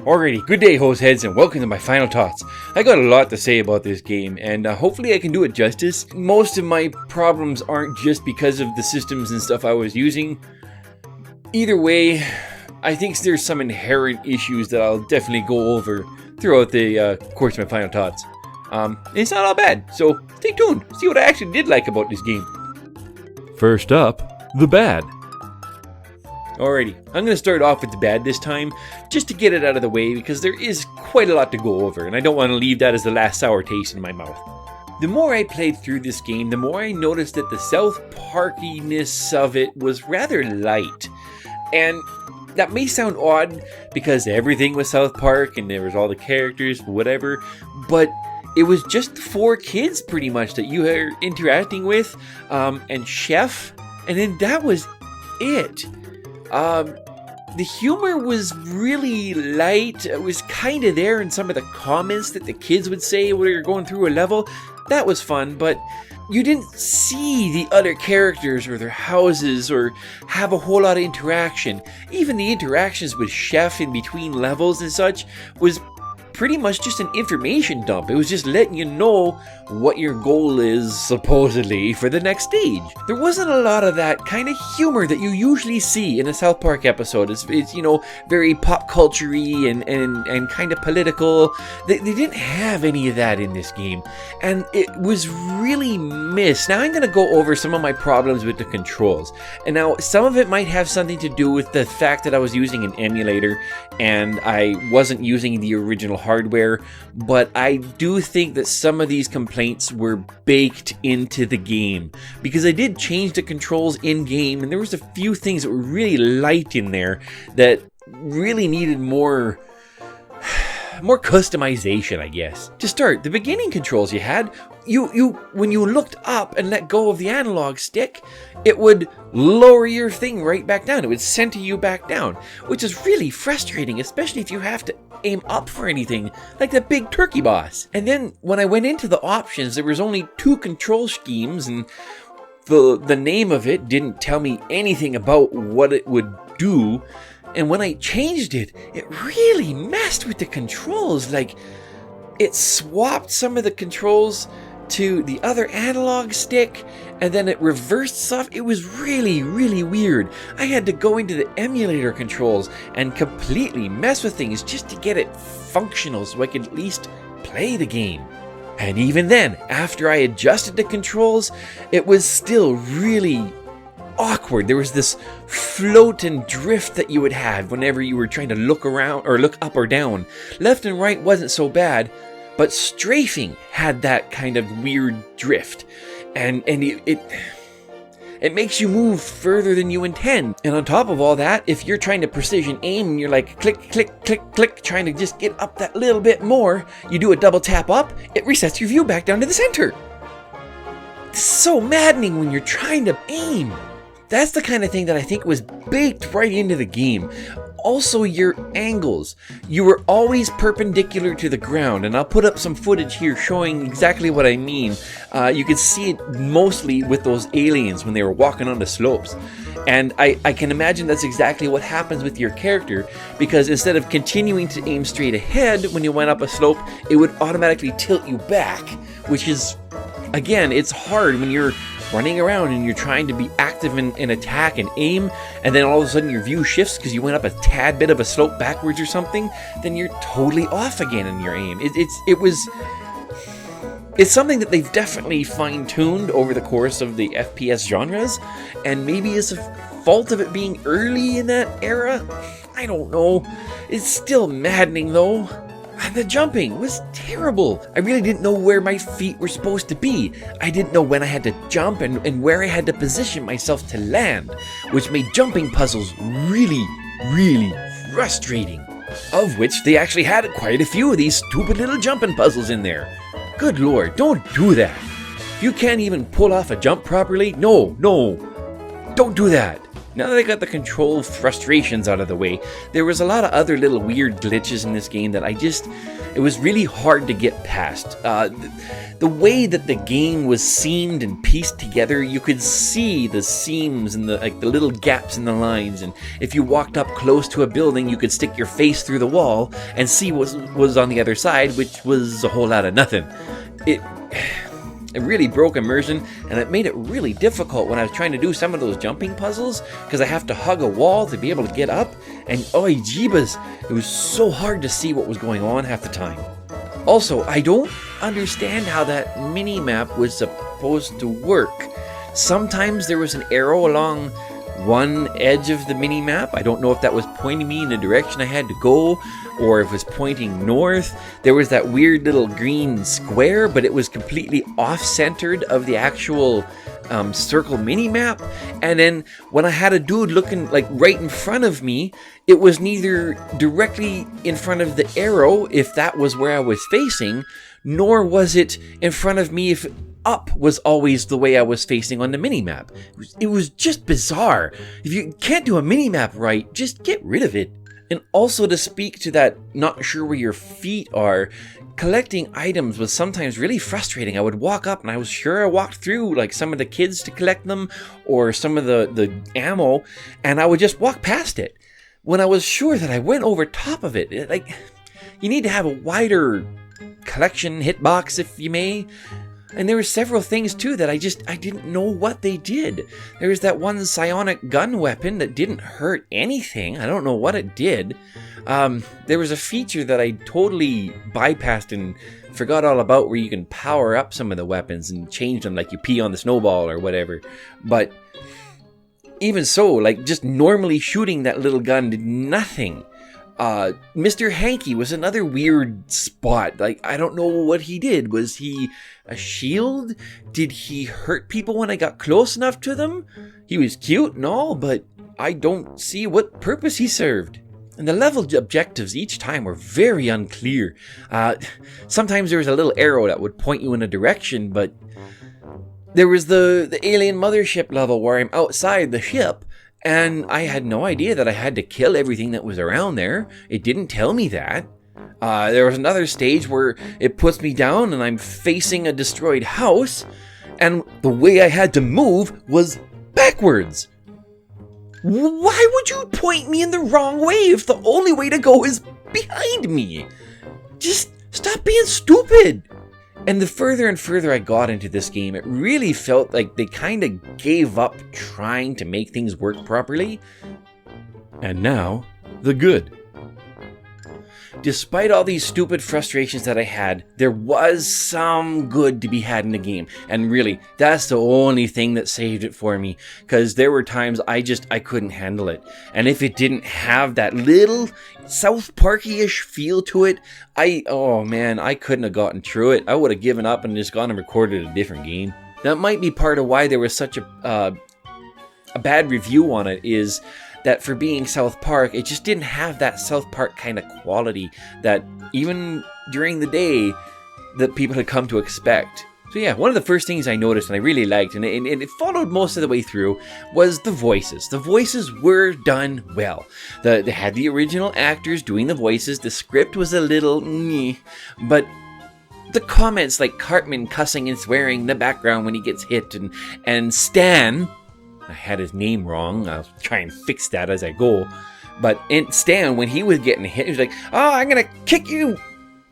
Alrighty, good day hoseheads and welcome to my final thoughts. I got a lot to say about this game and hopefully I can do it justice. Most of my problems aren't just because of the systems and stuff I was using. Either way, I think there's some inherent issues that I'll definitely go over throughout the course of my final thoughts. It's not all bad, so stay tuned, see what I actually did like about this game. First up, the bad. Alrighty, I'm going to start off with the bad this time, just to get it out of the way because there is quite a lot to go over, and I don't want to leave that as the last sour taste in my mouth. The more I played through this game, the more I noticed that the South Parkiness of it was rather light. And that may sound odd because everything was South Park and there was all the characters, whatever, but it was just the 4 kids pretty much that you were interacting with, and Chef, and then that was it. The humor was really light. It was kind of there in some of the comments that the kids would say when you're going through a level. That was fun, but you didn't see the other characters or their houses or have a whole lot of interaction. Even the interactions with Chef in between levels and such was pretty much just an information dump. It was just letting you know what your goal is, supposedly, for the next stage. There wasn't a lot of that kind of humor that you usually see in a South Park episode. It's you know, very pop culture-y and kind of political. They didn't have any of that in this game, and it was really missed. Now I'm going to go over some of my problems with the controls. And now some of it might have something to do with the fact that I was using an emulator and I wasn't using the original hardware, but I do think that some of these complaints were baked into the game because I did change the controls in game and there was a few things that were really light in there that really needed more customization, I guess. To start, the beginning controls you had, when you looked up and let go of the analog stick, it would lower your thing right back down. It would center you back down, which is really frustrating, especially if you have to aim up for anything, like the big turkey boss. And then when I went into the options, there was only 2 control schemes, and the name of it didn't tell me anything about what it would do. And when I changed it, it really messed with the controls. Like, it swapped some of the controls to the other analog stick, and then it reversed stuff. It was really, really weird. I had to go into the emulator controls and completely mess with things just to get it functional so I could at least play the game. And even then, after I adjusted the controls, it was still really awkward. There was this float and drift that you would have whenever you were trying to look around or look up or down. Left and right wasn't so bad, but strafing had that kind of weird drift, and it makes you move further than you intend. And on top of all that, if you're trying to precision aim and you're like click, click, click, click, trying to just get up that little bit more, you do a double tap up, it resets your view back down to the center. It's so maddening when you're trying to aim. That's the kind of thing that I think was baked right into the game. Also, your angles. You were always perpendicular to the ground, and I'll put up some footage here showing exactly what I mean. You could see it mostly with those aliens when they were walking on the slopes. And I can imagine that's exactly what happens with your character, because instead of continuing to aim straight ahead when you went up a slope, it would automatically tilt you back, which is, again, it's hard when you're running around and you're trying to be active in attack and aim, and then all of a sudden your view shifts because you went up a tad bit of a slope backwards or something, then you're totally off again in your aim. It's something that they've definitely fine-tuned over the course of the FPS genres, and maybe it's a fault of it being early in that era. I don't know. It's still maddening though. And the jumping was terrible. I really didn't know where my feet were supposed to be. I didn't know when I had to jump and where I had to position myself to land, which made jumping puzzles really, really frustrating. Of which they actually had quite a few of these stupid little jumping puzzles in there. Good lord, don't do that. If you can't even pull off a jump properly, no, don't do that. Now that I got the control frustrations out of the way, there was a lot of other little weird glitches in this game that it was really hard to get past. The way that the game was seamed and pieced together, you could see the seams and the little gaps in the lines, and if you walked up close to a building, you could stick your face through the wall and see what was on the other side, which was a whole lot of nothing. It really broke immersion, and it made it really difficult when I was trying to do some of those jumping puzzles, because I have to hug a wall to be able to get up, and oy jeebus, it was so hard to see what was going on half the time. Also, I don't understand how that mini-map was supposed to work. Sometimes there was an arrow along one edge of the mini-map. I don't know if that was pointing me in the direction I had to go, or if it was pointing north. There was that weird little green square, but it was completely off-centered of the actual circle mini-map. And then when I had a dude looking like right in front of me, it was neither directly in front of the arrow, if that was where I was facing, nor was it in front of me if up was always the way I was facing on the mini-map. It was just bizarre. If you can't do a mini-map right, just get rid of it. And also, to speak to that not sure where your feet are, collecting items was sometimes really frustrating. I would walk up and I was sure I walked through like some of the kids to collect them or some of the ammo, and I would just walk past it when I was sure that I went over top of it. Like, you need to have a wider collection hitbox, if you may. And there were several things too that I didn't know what they did. There was that one psionic gun weapon that didn't hurt anything. I don't know what it did. There was a feature that I totally bypassed and forgot all about, where you can power up some of the weapons and change them, like you pee on the snowball or whatever. But even so, like, just normally shooting that little gun did nothing. Mr. Hanky was another weird spot. Like, I don't know what he did. Was he a shield? Did he hurt people when I got close enough to them? He was cute and all, but I don't see what purpose he served. And the level objectives each time were very unclear. Sometimes there was a little arrow that would point you in a direction, but there was the alien mothership level where I'm outside the ship, and I had no idea that I had to kill everything that was around there. It didn't tell me that. There was another stage where it puts me down and I'm facing a destroyed house, and the way I had to move was backwards. Why would you point me in the wrong way if the only way to go is behind me? Just stop being stupid. And the further and further I got into this game, it really felt like they kind of gave up trying to make things work properly. And now, the good. Despite all these stupid frustrations that I had, there was some good to be had in the game. And really, that's the only thing that saved it for me. Because there were times I couldn't handle it. And if it didn't have that little South Parky-ish feel to it, I couldn't have gotten through it. I would have given up and just gone and recorded a different game. That might be part of why there was such a bad review on it, is that for being South Park, it just didn't have that South Park kind of quality that even during the day that people had come to expect. So yeah, one of the first things I noticed and I really liked, and it followed most of the way through, was the voices. The voices were done well. They had the original actors doing the voices. The script was a little meh, but the comments like Cartman cussing and swearing in the background when he gets hit, and Stan, I had his name wrong. I'll try and fix that as I go. But Stan, when he was getting hit, he was like, "Oh, I'm going to kick you,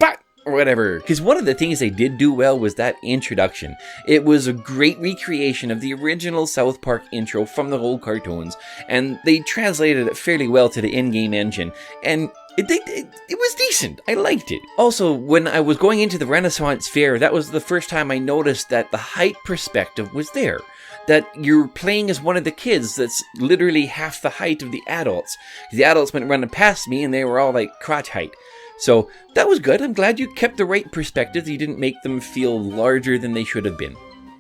butt," or whatever. Because one of the things they did do well was that introduction. It was a great recreation of the original South Park intro from the old cartoons. And they translated it fairly well to the in-game engine. And it was decent. I liked it. Also, when I was going into the Renaissance Fair, that was the first time I noticed that the height perspective was there. That you're playing as one of the kids that's literally half the height of the adults. The adults went running past me and they were all like crotch height. So that was good. I'm glad you kept the right perspective. You didn't make them feel larger than they should have been.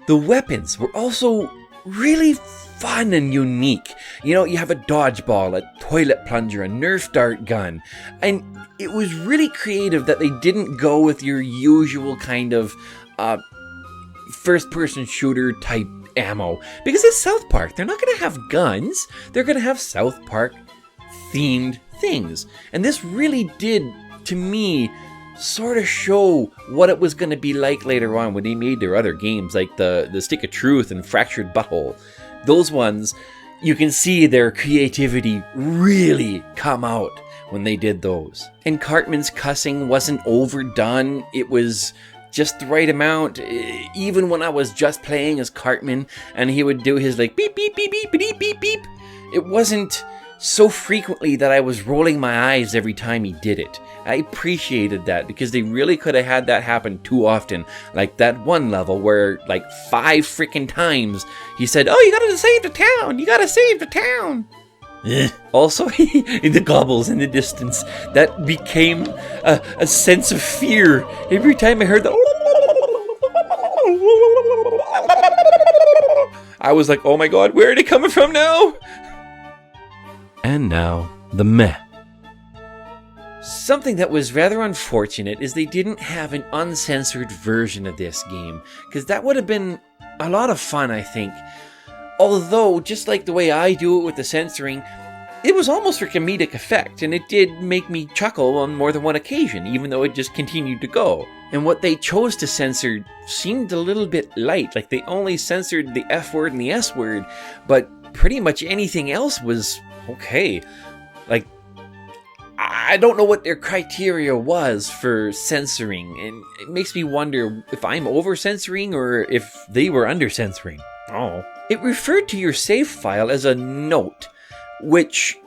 The weapons were also really fun and unique. You know, you have a dodgeball, a toilet plunger, a Nerf dart gun. And it was really creative that they didn't go with your usual kind of first-person shooter type ammo. Because it's South Park. They're not going to have guns. They're going to have South Park themed things. And this really did, to me, sort of show what it was going to be like later on when they made their other games, like the Stick of Truth and Fractured Butthole. Those ones, you can see their creativity really come out when they did those. And Cartman's cussing wasn't overdone. It was just the right amount. Even when I was just playing as Cartman and he would do his like beep, beep, beep, beep, beep, beep, beep, it wasn't so frequently that I was rolling my eyes every time he did it. I appreciated that because they really could have had that happen too often. Like that one level where like 5 freaking times he said, "Oh, you gotta save the town! You gotta save the town!" Also, the gobbles in the distance, that became a sense of fear every time I heard that. I was like, oh my god, where are they coming from now? And now, the meh. Something that was rather unfortunate is they didn't have an uncensored version of this game, because that would have been a lot of fun, I think. Although, just like the way I do it with the censoring, it was almost for comedic effect, and it did make me chuckle on more than one occasion, even though it just continued to go. And what they chose to censor seemed a little bit light, like they only censored the F word and the S word, but pretty much anything else was okay. Like, I don't know what their criteria was for censoring, and it makes me wonder if I'm over-censoring or if they were under-censoring. Oh. It referred to your save file as a note, which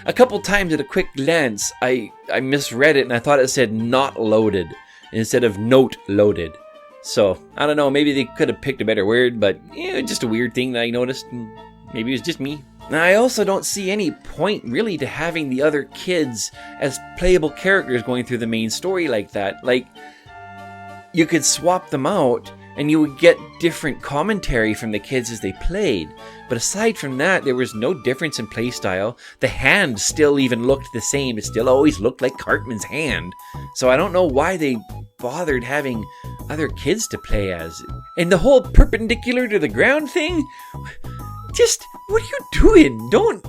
a couple times at a quick glance, I misread it and I thought it said not loaded instead of note loaded. So, I don't know, maybe they could have picked a better word, but just a weird thing that I noticed. Maybe it was just me. Now, I also don't see any point really to having the other kids as playable characters going through the main story like that. Like, you could swap them out and you would get different commentary from the kids as they played. But aside from that, there was no difference in playstyle. The hand still even looked the same. It still always looked like Cartman's hand. So I don't know why they bothered having other kids to play as. And the whole perpendicular to the ground thing? Just, what are you doing? Don't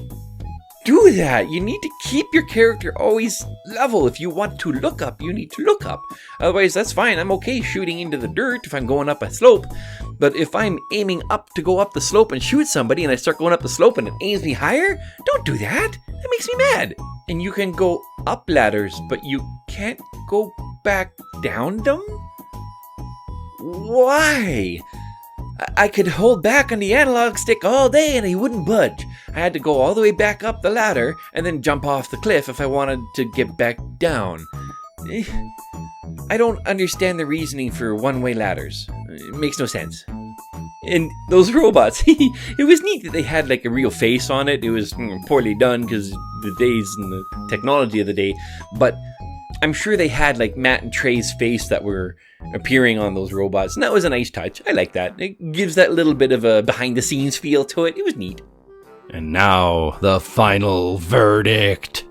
do that. You need to keep your character always level. If you want to look up, you need to look up. Otherwise, that's fine. I'm okay shooting into the dirt if I'm going up a slope. But if I'm aiming up to go up the slope and shoot somebody and I start going up the slope and it aims me higher, don't do that. That makes me mad. And you can go up ladders, but you can't go back down them? Why? I could hold back on the analog stick all day and he wouldn't budge. I had to go all the way back up the ladder and then jump off the cliff if I wanted to get back down. I don't understand the reasoning for one-way ladders. It makes no sense. And those robots, it was neat that they had like a real face on it. It was poorly done because the days and the technology of the day. But I'm sure they had like Matt and Trey's face that were appearing on those robots, and that was a nice touch. I like that. It gives that little bit of a behind-the-scenes feel to it. It was neat. And now, the final verdict.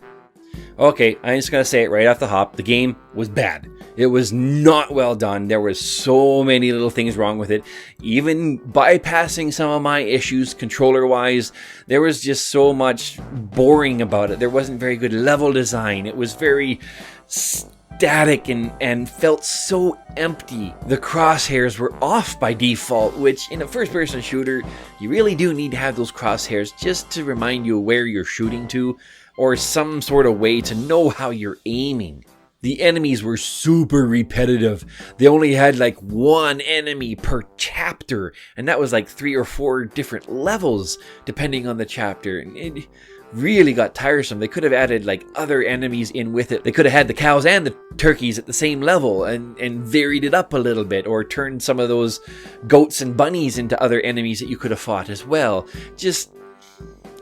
Okay, I'm just gonna say it right off the hop. The game was bad. It was not well done. There was so many little things wrong with it. Even bypassing some of my issues controller-wise, there was just so much boring about it. There wasn't very good level design. It was very static and felt so empty. The crosshairs were off by default, which in a first-person shooter, you really do need to have those crosshairs just to remind you where you're shooting to, or some sort of way to know how you're aiming. The enemies were super repetitive. They only had like one enemy per chapter, and that was like 3 or 4 different levels depending on the chapter. And it really got tiresome. They could have added like other enemies in with it. They could have had the cows and the turkeys at the same level and varied it up a little bit, or turned some of those goats and bunnies into other enemies that you could have fought as well.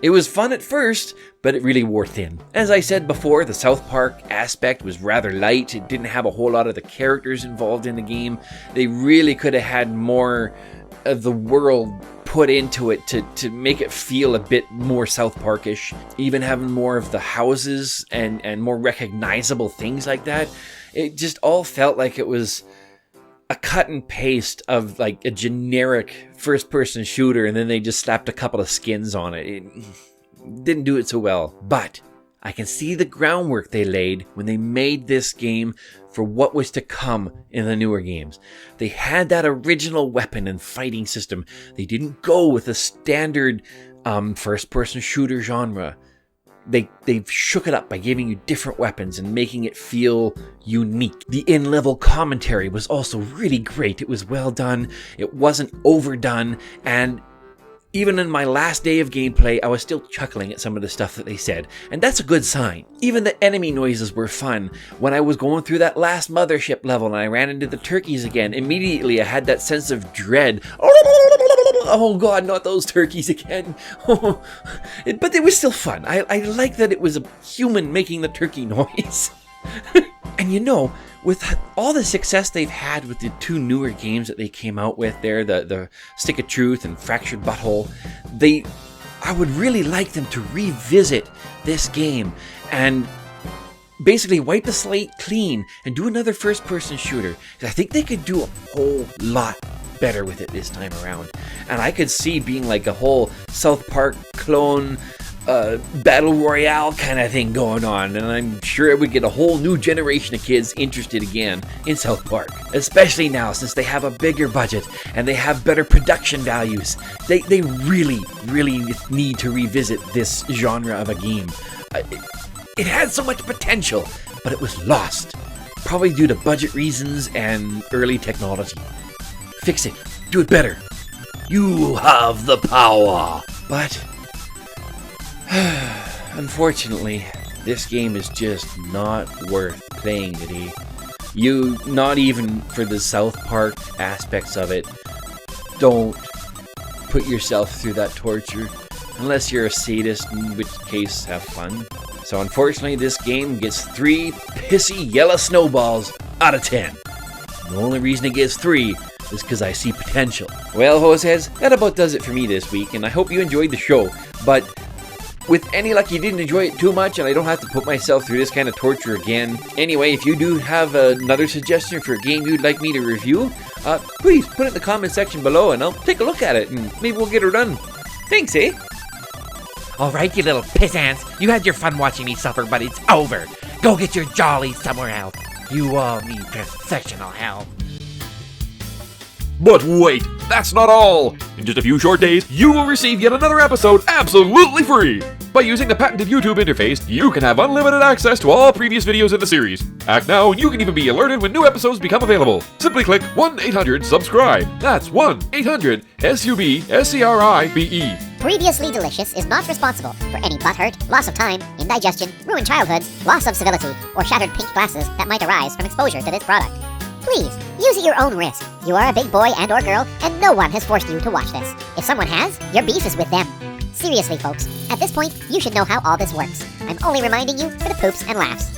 It was fun at first, but it really wore thin. As I said before, the South Park aspect was rather light. It didn't have a whole lot of the characters involved in the game. They really could have had more of the world put into it to make it feel a bit more South Parkish. Even having more of the houses and more recognizable things like that. It just all felt like it was a cut and paste of like a generic first-person shooter, and then they just slapped a couple of skins on it. It didn't do it so well, but I can see the groundwork they laid when they made this game for what was to come in the newer games. They had that original weapon and fighting system. They didn't go with a standard first-person shooter genre. They shook it up by giving you different weapons and making it feel unique. The in-level commentary was also really great. It was well done. It wasn't overdone. And even in my last day of gameplay, I was still chuckling at some of the stuff that they said. And that's a good sign. Even the enemy noises were fun. When I was going through that last mothership level and I ran into the turkeys again, immediately I had that sense of dread. Oh god, not those turkeys again. But it was still fun. I like that it was a human making the turkey noise. And you know, with all the success they've had with the two newer games that they came out with there, the Stick of Truth and Fractured Butthole, I would really like them to revisit this game and basically wipe the slate clean and do another first-person shooter. I think they could do a whole lot better with it this time around. And I could see being like a whole South Park clone battle royale kind of thing going on, and I'm sure it would get a whole new generation of kids interested again in South Park, especially now since they have a bigger budget and they have better production values. They really need to revisit this genre of a game. It had so much potential, but it was lost, probably due to budget reasons and early technology. Fix it. Do it better. You have the power. But unfortunately, this game is just not worth playing today. Not even for the South Park aspects of it. Don't put yourself through that torture. Unless you're a sadist, in which case, have fun. So unfortunately, this game gets 3 pissy yellow snowballs out of 10. The only reason it gets 3 is because I see potential. Well, Hoseheads, that about does it for me this week, and I hope you enjoyed the show. But with any luck, you didn't enjoy it too much, and I don't have to put myself through this kind of torture again. Anyway, if you do have another suggestion for a game you'd like me to review, please put it in the comment section below, and I'll take a look at it, and maybe we'll get her done. Thanks, eh? Alright, you little piss ants. You had your fun watching me suffer, but it's over. Go get your jollies somewhere else. You all need professional help. But wait, that's not all! In just a few short days, you will receive yet another episode absolutely free! By using the patented YouTube interface, you can have unlimited access to all previous videos in the series. Act now and you can even be alerted when new episodes become available. Simply click 1-800-SUBSCRIBE. That's 1-800-SUBSCRIBE. Previously Delicious is not responsible for any butt hurt, loss of time, indigestion, ruined childhoods, loss of civility, or shattered pink glasses that might arise from exposure to this product. Please, use at your own risk. You are a big boy and or girl, and no one has forced you to watch this. If someone has, your beef is with them. Seriously, folks, at this point, you should know how all this works. I'm only reminding you for the poops and laughs.